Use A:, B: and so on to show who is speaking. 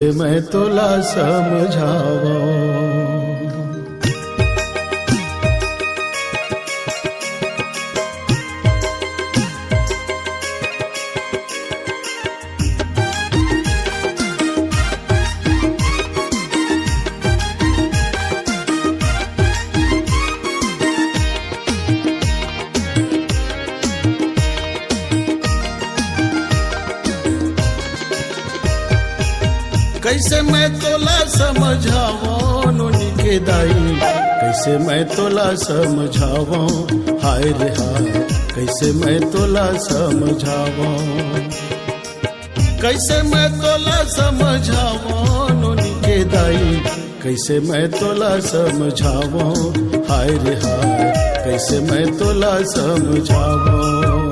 A: मैं तोला समझावो। कैसे मैं तोला समझावो नोनी के दाई, कैसे मैं तोला समझावो, हाय रे हाय कैसे मैं तोला समझावो। कैसे मैं तोला समझावो नोनी के दाई, कैसे मैं तोला समझावो, हाय रे हाय कैसे मैं तोला समझावो।